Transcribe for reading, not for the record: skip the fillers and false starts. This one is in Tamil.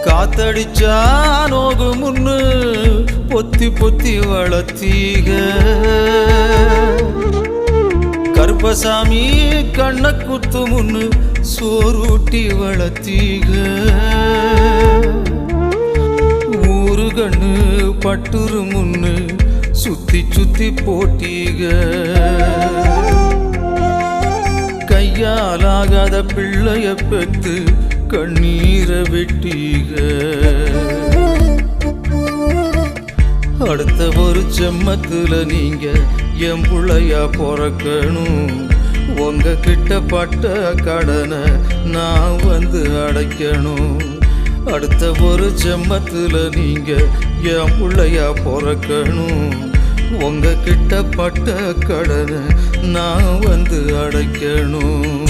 காத்தடிச்சா நோகு முன்னு பொத்தி பொத்தி வளர்த்தீக கருப்பசாமி கண்ண குத்து முன்னு சோறுட்டி வளர்த்தீக ஊரு கண்ணு பட்டுரு முன்னு சுத்தி சுத்தி போட்டீக கையாலாகாத பிள்ளைய பெத்து கண்ணீரை வெட்டீக அடுத்த ஒரு செம்மத்துல நீங்க என் புள்ளையா பிறக்கணும் உங்க கிட்ட பட்ட கடனை நான் வந்து அடைக்கணும் அடுத்த ஒரு செம்மத்துல நீங்க என் புள்ளையா பிறக்கணும் உங்க கிட்ட பட்ட கடனை நான் வந்து அடைக்கணும்